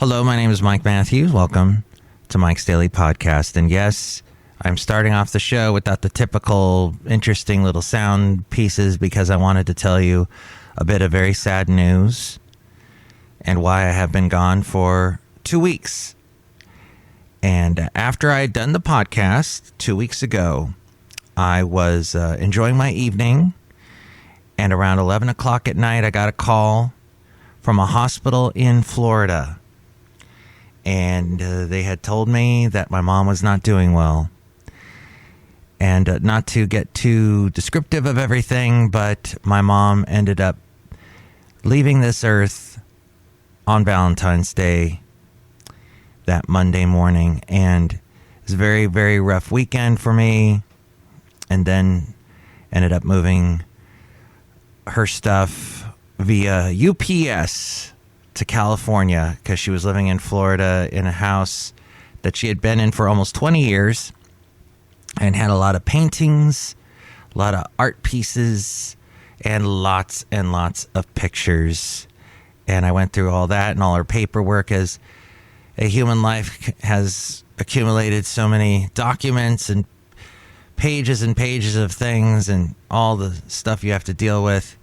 Hello, my name is Mike Matthews. Welcome to Mike's Daily Podcast. And yes, I'm starting off the show without the typical interesting little sound pieces because I wanted to tell you a bit of very sad news and why I have been gone for 2 weeks. And after I had done the podcast 2 weeks ago, I was enjoying my evening, and around 11 o'clock at night, I got a call from a hospital in Florida. And they had told me that my mom was not doing well. And not to get too descriptive of everything, but my mom ended up leaving this earth on Valentine's Day that Monday morning. And it was a very, very rough weekend for me. And then ended up moving her stuff via UPS to California because she was living in Florida in a house that she had been in for almost 20 years and had a lot of paintings, a lot of art pieces, and lots of pictures. And I went through all that and all her paperwork, as a human life has accumulated so many documents and pages of things and all the stuff you have to deal with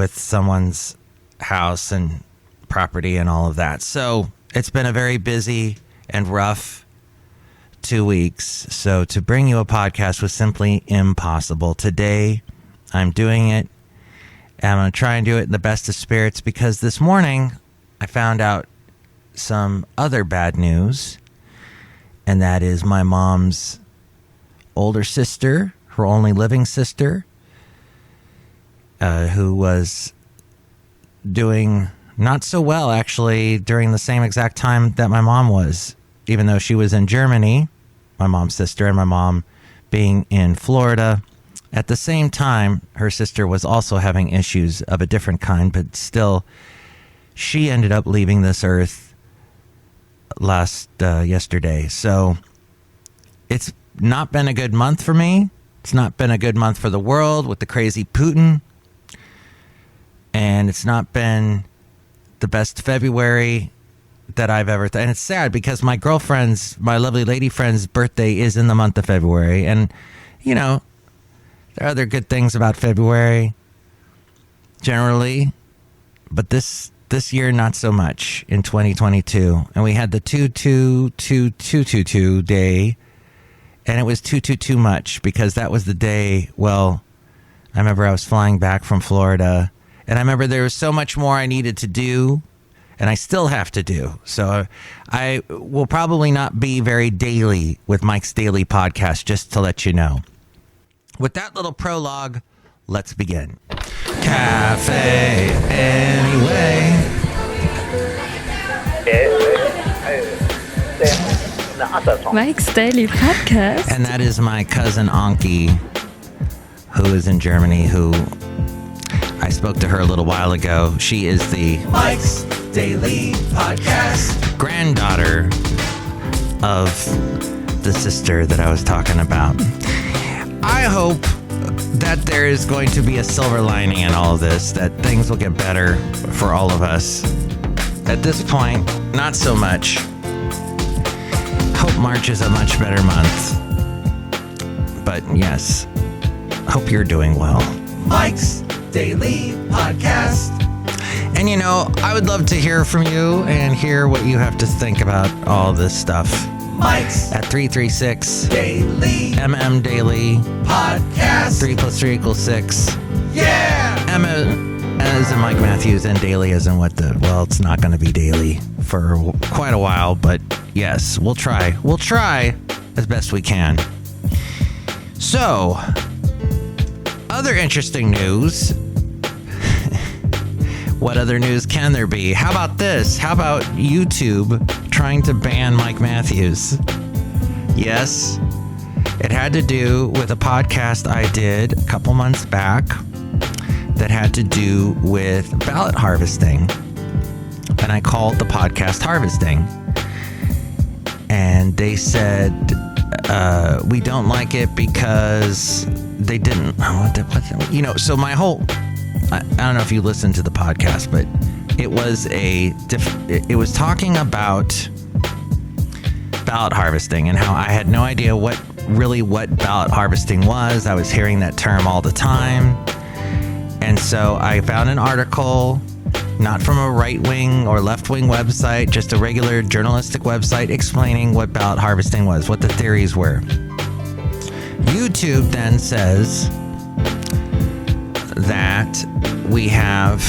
someone's house and property and all of that. So it's been a very busy and rough 2 weeks. So to bring you a podcast was simply impossible. Today, I'm doing it. And I'm going to try and do it in the best of spirits because this morning I found out some other bad news. And that is my mom's older sister, her only living sister, who was doing not so well, actually, during the same exact time that my mom was, even though she was in Germany, my mom's sister, and my mom being in Florida. At the same time, her sister was also having issues of a different kind, but still, she ended up leaving this earth yesterday. So it's not been a good month for me. It's not been a good month for the world with the crazy Putin. And it's not been the best February that I've ever and it's sad because my lovely lady friend's birthday is in the month of February. And, you know, there are other good things about February generally, but this year, not so much in 2022. And we had the 22222 day, and it was 222 much because that was the day, well, I remember I was flying back from Florida. And I remember there was so much more I needed to do, and I still have to do. So I will probably not be very daily with Mike's Daily Podcast, just to let you know. With that little prologue, let's begin. Cafe Anyway. Mike's Daily Podcast. And that is my cousin Anki, who is in Germany, who I spoke to her a little while ago. She is the Mike's Daily Podcast granddaughter of the sister that I was talking about. I hope that there is going to be a silver lining in all of this, that things will get better for all of us. At this point, not so much. Hope March is a much better month. But yes, hope you're doing well. Mike's Daily Podcast. And you know, I would love to hear from you and hear what you have to think about all this stuff. Mike's at 336 Daily Daily Podcast. 3 + 3 = 6. Yeah. M as in Mike Matthews and daily as in it's not going to be daily for quite a while, but yes, we'll try. We'll try as best we can. So, other interesting news. What other news can there be? How about this? How about YouTube trying to ban Mike Matthews? Yes, it had to do with a podcast I did a couple months back that had to do with ballot harvesting. And I called the podcast Harvesting. And they said, we don't like it because they didn't, so my whole, I don't know if you listened to the podcast, but it was it was talking about ballot harvesting and how I had no idea what ballot harvesting was. I was hearing that term all the time. And so I found an article, not from a right-wing or left-wing website, just a regular journalistic website explaining what ballot harvesting was, what the theories were. YouTube then says that we have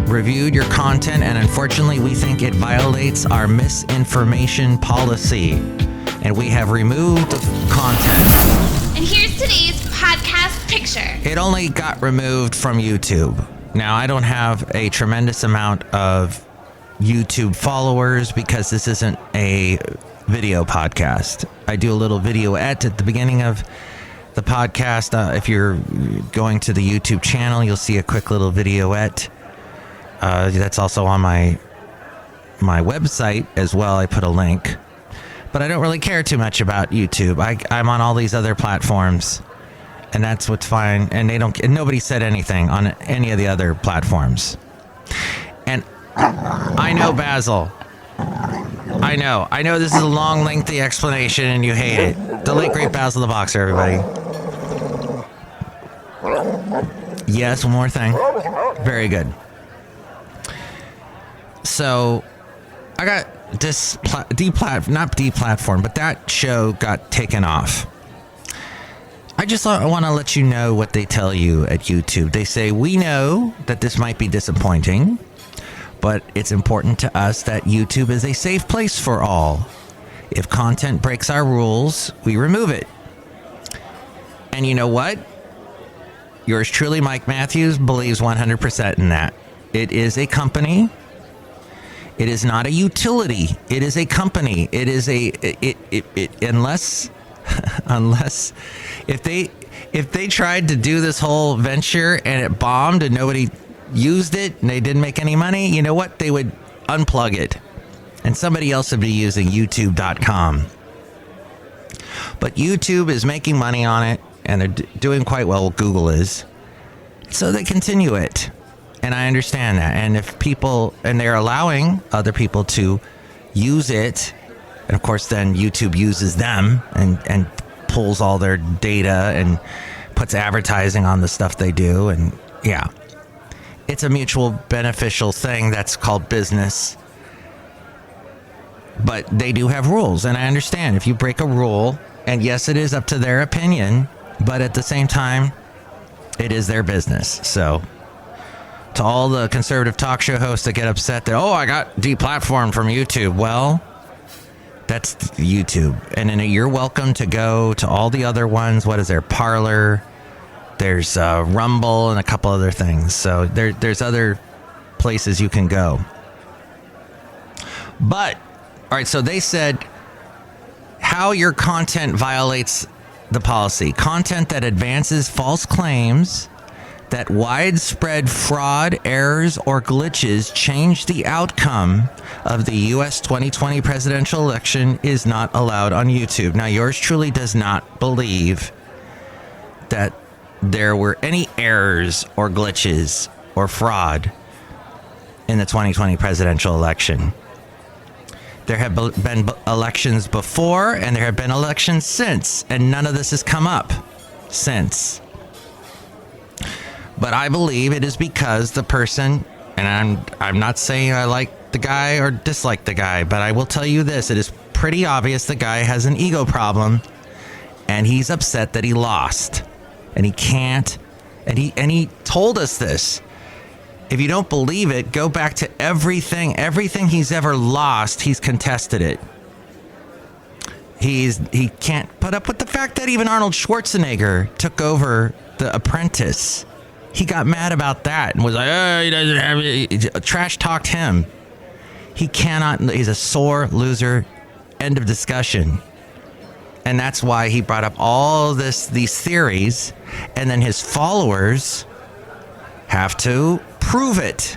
reviewed your content and unfortunately we think it violates our misinformation policy and we have removed the content. And here's today's podcast picture. It only got removed from YouTube. Now, I don't have a tremendous amount of YouTube followers because this isn't a video podcast. I do a little videoette at the beginning of the podcast. If you're going to the YouTube channel, you'll see a quick little videoette. That's also on my website as well. I put a link. But I don't really care too much about YouTube. I'm on all these other platforms. And that's what's fine. And nobody said anything on any of the other platforms. And I know, Basil. I know this is a long, lengthy explanation and you hate it. The late, great Basil the Boxer, everybody. Yes, one more thing. Very good. So, I got this not deplatformed, but that show got taken off. I just want to let you know what they tell you at YouTube. They say, we know that this might be disappointing, but it's important to us that YouTube is a safe place for all. If content breaks our rules, we remove it. And you know what? Yours truly, Mike Matthews, believes 100% in that. It is a company. It is not a utility. It is a company. It is unless if they tried to do this whole venture and it bombed and nobody used it and they didn't make any money, you know what? They would unplug it and somebody else would be using youtube.com. But YouTube is making money on it and they're doing quite well. Google is. So they continue it. And I understand that. And if people, and they're allowing other people to use it, and of course then YouTube uses them and pulls all their data and puts advertising on the stuff they do. And yeah, it's a mutual beneficial thing that's called business. But they do have rules. And I understand if you break a rule, and yes, it is up to their opinion, but at the same time, it is their business. So to all the conservative talk show hosts that get upset that, I got deplatformed from YouTube. Well, that's YouTube. And then you're welcome to go to all the other ones. What is there? Parler. There's Rumble and a couple other things. So there's other places you can go. But, all right, so they said how your content violates the policy. Content that advances false claims that widespread fraud, errors, or glitches change the outcome of the U.S. 2020 presidential election is not allowed on YouTube. Now, yours truly does not believe that there were any errors or glitches or fraud in the 2020 presidential election. There have been elections before, and there have been elections since, and none of this has come up since. But I believe it is because the person, and I'm not saying I like the guy or dislike the guy, but I will tell you this, it is pretty obvious the guy has an ego problem, and he's upset that he lost. And he can't, and he told us this. If you don't believe it, go back to everything he's ever lost, he's contested it. He can't put up with the fact that even Arnold Schwarzenegger took over The Apprentice. He got mad about that and was like, he doesn't have it. Trash talked him. He cannot, he's a sore loser. End of discussion. And that's why he brought up all these theories, and then his followers have to prove it.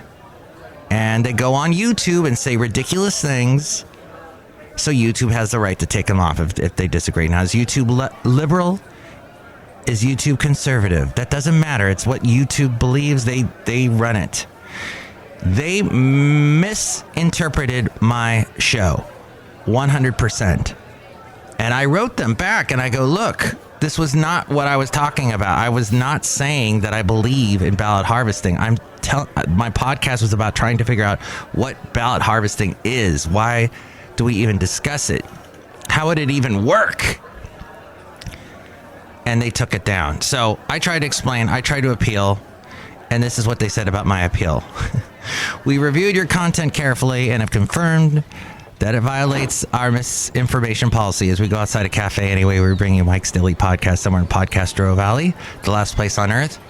And they go on YouTube and say ridiculous things. So YouTube has the right to take them off if they disagree. Now, is YouTube liberal? Is YouTube conservative? That doesn't matter. It's what YouTube believes. They run it. They misinterpreted my show 100%. And I wrote them back and I go, look, this was not what I was talking about. I was not saying that I believe in ballot harvesting. My podcast was about trying to figure out what ballot harvesting is. Why do we even discuss it? How would it even work? And they took it down. So I tried to explain, I tried to appeal, and this is what they said about my appeal. We reviewed your content carefully and have confirmed that it violates our misinformation policy. As we go outside a cafe anyway, we're bringing you Mike's Daily Podcast somewhere in Podcastro Valley, the last place on earth.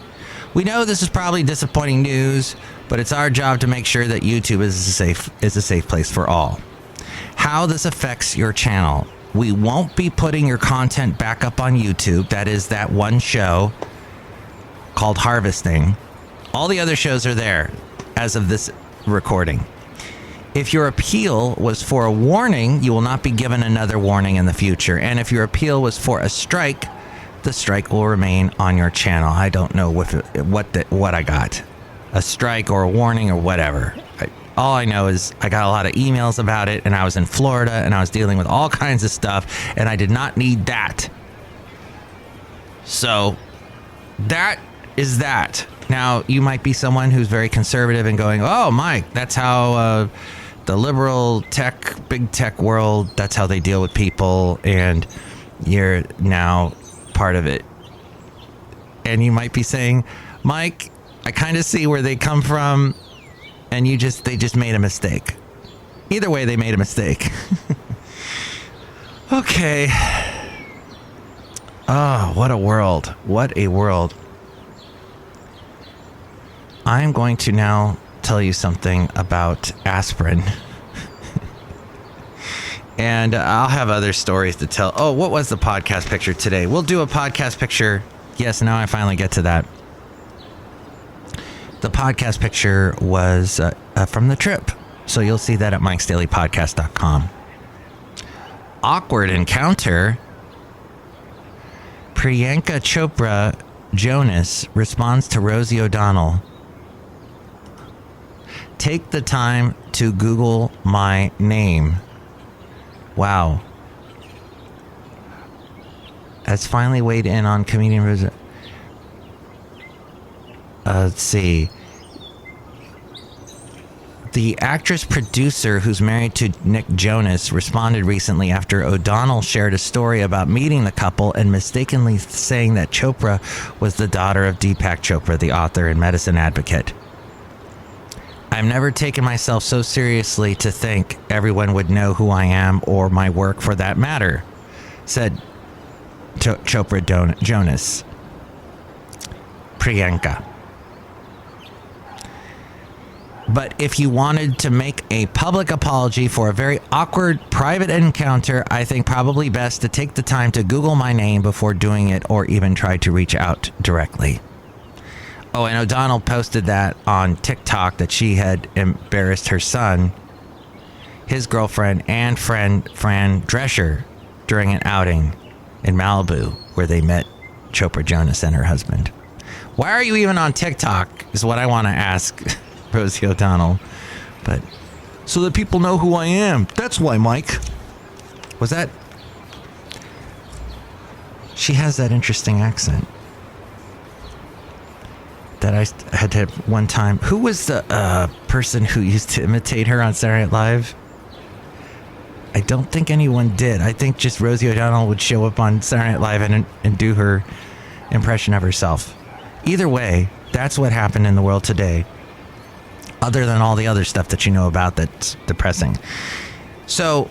We know this is probably disappointing news, but it's our job to make sure that YouTube is a safe place for all. How this affects your channel. We won't be putting your content back up on YouTube. That is that one show called Harvesting. All the other shows are there as of this recording. If your appeal was for a warning, you will not be given another warning in the future. And if your appeal was for a strike, the strike will remain on your channel. I don't know what I got. A strike or a warning or whatever. All I know is I got a lot of emails about it, and I was in Florida, and I was dealing with all kinds of stuff, and I did not need that. So that is that. Now, you might be someone who's very conservative and going, oh, Mike, that's how the liberal tech, big tech world, that's how they deal with people, and you're now part of it. And you might be saying, Mike, I kind of see where they come from, and they just made a mistake. Either way, they made a mistake. Okay. Oh, what a world. What a world. I'm going to now tell you something about aspirin. And I'll have other stories to tell. Oh, what was the podcast picture today? We'll do a podcast picture. Yes, now I finally get to that. The podcast picture was from the trip. So you'll see that at mikesdailypodcast.com. Awkward encounter. Priyanka Chopra Jonas responds to Rosie O'Donnell. Take the time to Google my name. Wow. Has finally weighed in on comedian Rosie. Let's see. The actress-producer who's married to Nick Jonas responded recently after O'Donnell shared a story about meeting the couple and mistakenly saying that Chopra was the daughter of Deepak Chopra, the author and medicine advocate. I've never taken myself so seriously to think everyone would know who I am or my work for that matter, said Chopra Jonas. Priyanka. But if you wanted to make a public apology for a very awkward private encounter, I think probably best to take the time to Google my name before doing it or even try to reach out directly. Oh, and O'Donnell posted that on TikTok that she had embarrassed her son, his girlfriend, and friend Fran Drescher during an outing in Malibu where they met Chopra Jonas and her husband. Why are you even on TikTok is what I want to ask Rosie O'Donnell. But so that people know who I am. That's why, Mike. Was that? She has that interesting accent that I had to one time. Who was the person who used to imitate her on Saturday Night Live? I don't think anyone did. I think just Rosie O'Donnell would show up on Saturday Night Live and do her impression of herself. Either way, that's what happened in the world today. Other than all the other stuff that you know about that's depressing. So,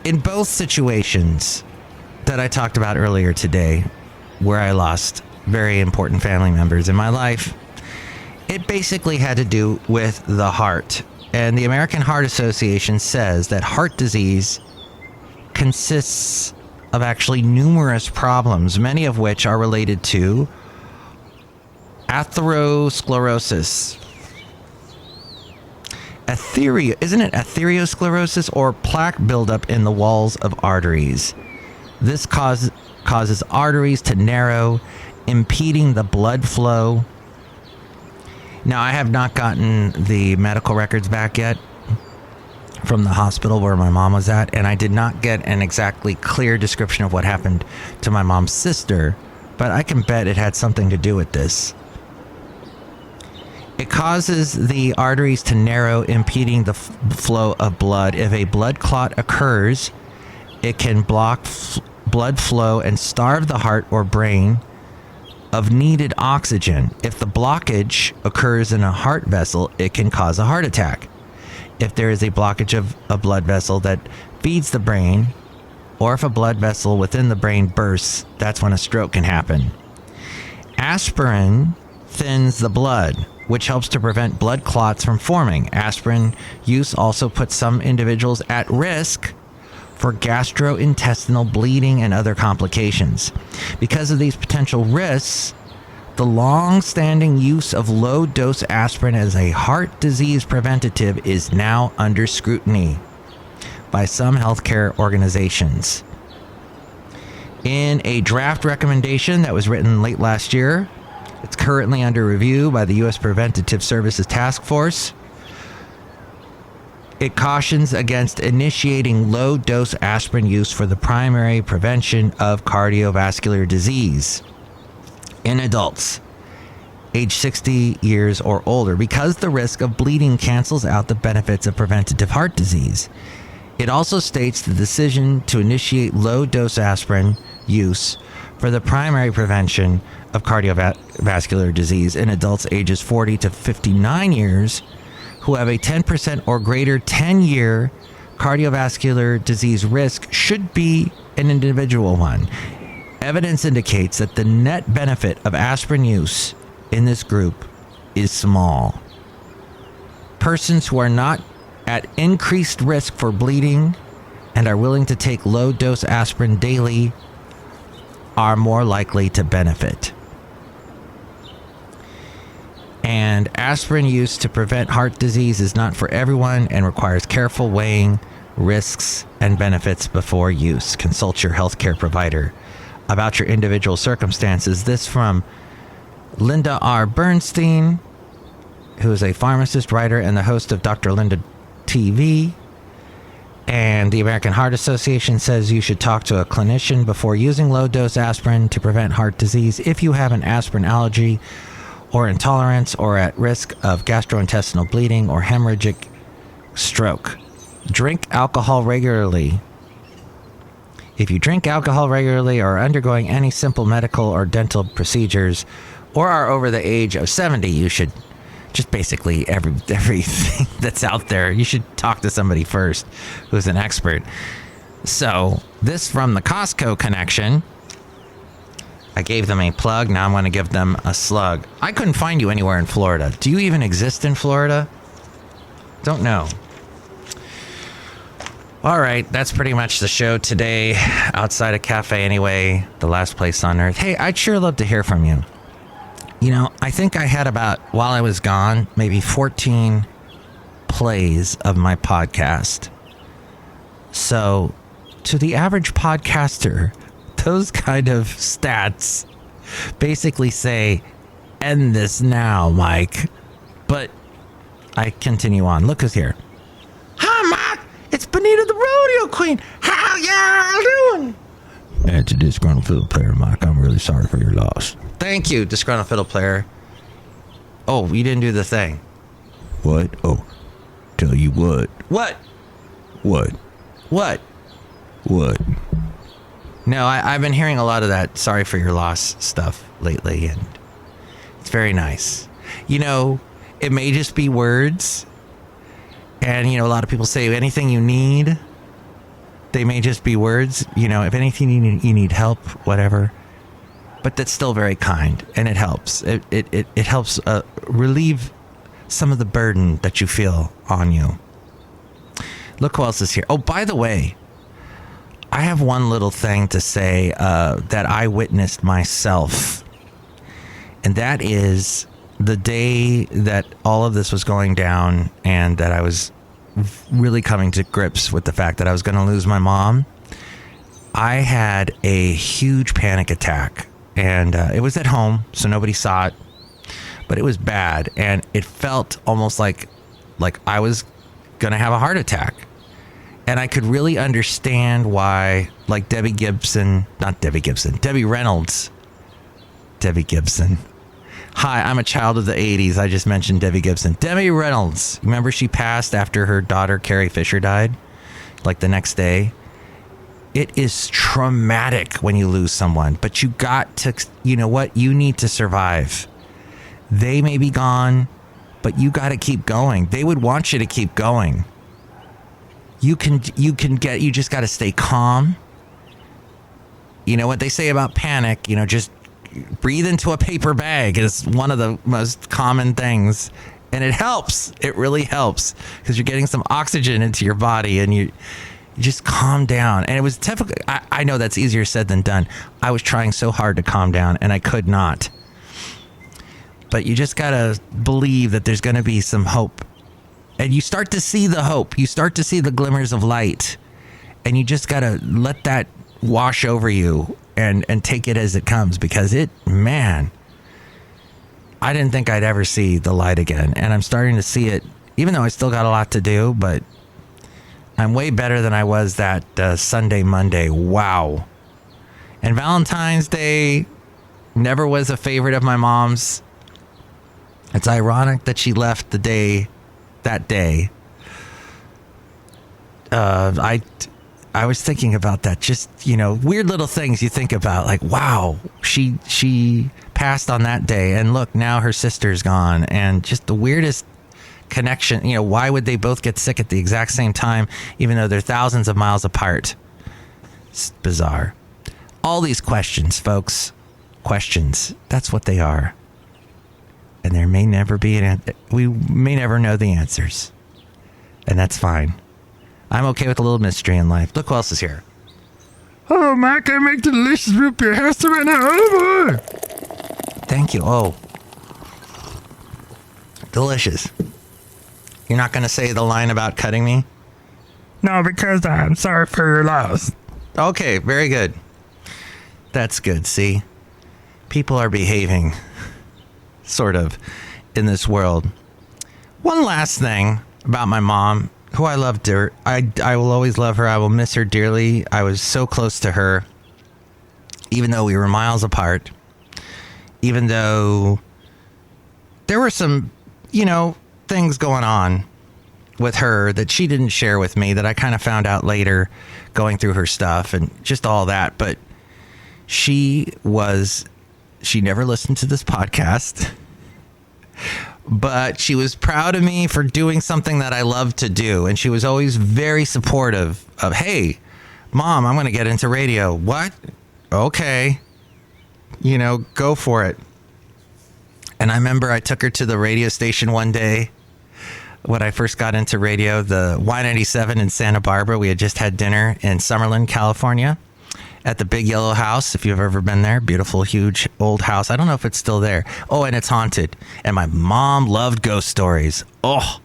in both situations that I talked about earlier today, where I lost very important family members in my life, it basically had to do with the heart. And the American Heart Association says that heart disease consists of actually numerous problems, many of which are related to atherosclerosis. Isn't it atherosclerosis or plaque buildup in the walls of arteries? This causes arteries to narrow, impeding the blood flow. Now, I have not gotten the medical records back yet from the hospital where my mom was at, and I did not get an exactly clear description of what happened to my mom's sister, but I can bet it had something to do with this. It causes the arteries to narrow, impeding the flow of blood. If a blood clot occurs, it can block blood flow and starve the heart or brain of needed oxygen. If the blockage occurs in a heart vessel, it can cause a heart attack. If there is a blockage of a blood vessel that feeds the brain, or if a blood vessel within the brain bursts, that's when a stroke can happen. Aspirin thins the blood, which helps to prevent blood clots from forming. Aspirin use also puts some individuals at risk for gastrointestinal bleeding and other complications. Because of these potential risks, the long-standing use of low-dose aspirin as a heart disease preventative is now under scrutiny by some healthcare organizations. In a draft recommendation that was written late last year, it's currently under review by the U.S. Preventative Services Task Force. It cautions against initiating low-dose aspirin use for the primary prevention of cardiovascular disease in adults age 60 years or older, because the risk of bleeding cancels out the benefits of preventative heart disease. It also states the decision to initiate low-dose aspirin use for the primary prevention of cardiovascular disease in adults ages 40 to 59 years who have a 10% or greater 10-year cardiovascular disease risk should be an individual one. Evidence indicates that the net benefit of aspirin use in this group is small. Persons who are not at increased risk for bleeding and are willing to take low-dose aspirin daily are more likely to benefit. And aspirin use to prevent heart disease is not for everyone and requires careful weighing risks and benefits before use. Consult your healthcare provider about your individual circumstances. This from Linda R. Bernstein, who is a pharmacist, writer, and the host of Dr. Linda TV. And the American Heart Association says you should talk to a clinician before using low-dose aspirin to prevent heart disease if you have an aspirin allergy or intolerance or at risk of gastrointestinal bleeding or hemorrhagic stroke. Drink alcohol regularly. If you drink alcohol regularly or are undergoing any simple medical or dental procedures or are over the age of 70, you should just basically everything that's out there, you should talk to somebody first who's an expert. So this from the Costco connection. I gave them a plug. Now I'm going to give them a slug. I couldn't find you anywhere in Florida. Do you even exist in Florida? Don't know. All right, that's pretty much the show today. Outside a cafe anyway, the last place on earth. Hey, I'd sure love to hear from you. You know, I think I had about, while I was gone, maybe 14 plays of my podcast. So, to the average podcaster, those kind of stats basically say, end this now, Mike. But I continue on. Look who's here. Hi, Mike. It's Benita the Rodeo Queen. How y'all doing? It's a disgruntled fiddle player, Mike. I'm really sorry for your loss. Thank you, disgruntled fiddle player. Oh, you didn't do the thing. What? Oh, tell you what. What? What? What? What? No, I've been hearing a lot of that sorry for your loss stuff lately, and it's very nice. You know, it may just be words, and, you know, a lot of people say anything you need, they may just be words. You know, if anything you need help, whatever. But that's still very kind, and it helps. It helps relieve some of the burden that you feel on you. Look who else is here. Oh, by the way, I have one little thing to say that I witnessed myself. And that is the day that all of this was going down and that I was really coming to grips with the fact that I was going to lose my mom. I had a huge panic attack. And it was at home, so nobody saw it. but it was bad. And it felt almost like I was going to have a heart attack. And I could really understand why, like Debbie Reynolds. Debbie Gibson. Hi, I'm a child of the 80s. I just mentioned Debbie Gibson. Debbie Reynolds. Remember she passed after her daughter, Carrie Fisher, died? Like the next day? It is traumatic when you lose someone, but you got to, you know what? You need to survive. They may be gone, but you got to keep going. They would want you to keep going. You just got to stay calm. You know what they say about panic, just breathe into a paper bag is one of the most common things. And it helps. It really helps because you're getting some oxygen into your body and you just calm down. And it was typical. I know that's easier said than done. I was trying so hard to calm down and I could not. But you just got to believe that there's going to be some hope. And you start to see the hope. You start to see the glimmers of light. And you just got to let that wash over you and take it as it comes because I didn't think I'd ever see the light again. And I'm starting to see it, even though I still got a lot to do, but I'm way better than I was that Sunday, Monday. Wow. And Valentine's Day never was a favorite of my mom's. It's ironic that she left that day. I was thinking about that. Just, weird little things you think about. Like, wow, she passed on that day. And look, now her sister's gone. And just the weirdest connection. Why would they both get sick at the exact same time, even though they're thousands of miles apart? It's bizarre. All these questions, folks. Questions. That's what they are. And there may never be we may never know the answers. And that's fine. I'm okay with a little mystery in life. Look who else is here. Oh, Mac, I make delicious root beer. Have some right now. Oh, boy. Thank you. Oh. Delicious. You're not going to say the line about cutting me? No, because I'm sorry for your loss. Okay, very good. That's good, see? People are behaving, sort of, in this world. One last thing about my mom, who I love dear. I will always love her. I will miss her dearly. I was so close to her, even though we were miles apart. Even though there were some, things going on with her that she didn't share with me that I kind of found out later going through her stuff and just all that. But she never listened to this podcast. But she was proud of me for doing something that I love to do. And she was always very supportive of, hey, Mom, I'm going to get into radio. What? Okay. Go for it. And I remember I took her to the radio station one day when I first got into radio, the Y97 in Santa Barbara. We had just had dinner in Summerlin, California, at the Big Yellow House, if you've ever been there. Beautiful, huge, old house. I don't know if it's still there. Oh, and it's haunted. And my mom loved ghost stories. Oh,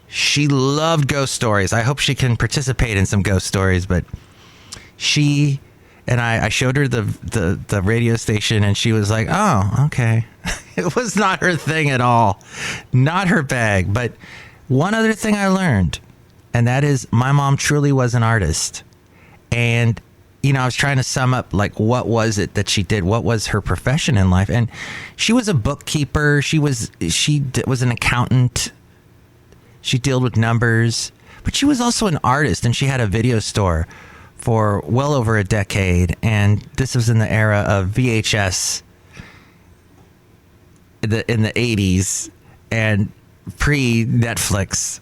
she loved ghost stories. I hope she can participate in some ghost stories. But she and I showed her the radio station, and she was like, oh, okay. It was not her thing at all. Not her bag. But one other thing I learned, and that is my mom truly was an artist. And I was trying to sum up, like, what was it that she did? What was her profession in life? And she was a bookkeeper. She was an accountant. She dealt with numbers. But she was also an artist, and she had a video store for well over a decade. And this was in the era of VHS in the 80s and pre-Netflix.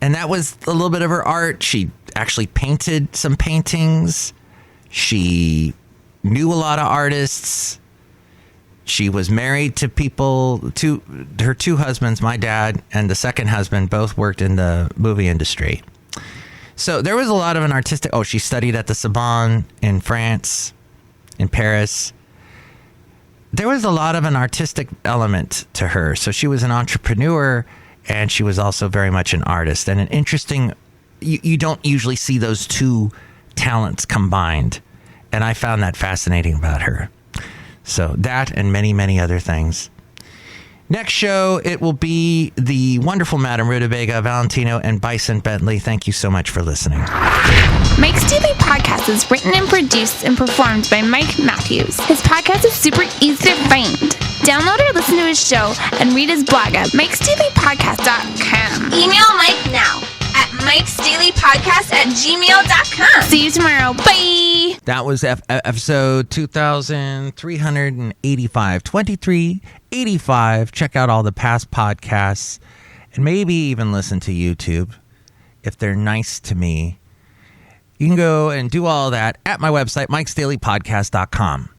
And that was a little bit of her art. She actually painted some paintings. She knew a lot of artists. She was married to people, her two husbands, my dad and the second husband, both worked in the movie industry. So there was a lot of an artistic... Oh, she studied at the Sorbonne in France, in Paris. There was a lot of an artistic element to her. So she was an entrepreneur, and she was also very much an artist. And an interesting... You don't usually see those two talents combined. And I found that fascinating about her. So that and many, many other things. Next show, it will be the wonderful Madame Rootabega, Valentino, and Bison Bentley. Thank you so much for listening. Mike's Daily Podcast is written and produced and performed by Mike Matthews. His podcast is super easy to find. Download or listen to his show and read his blog at mikesdailypodcast.com. Email Mike now at mikesdailypodcast@gmail.com. See you tomorrow. Bye. That was episode 2385, 2385. Check out all the past podcasts and maybe even listen to YouTube if they're nice to me. You can go and do all that at my website, mikesdailypodcast.com.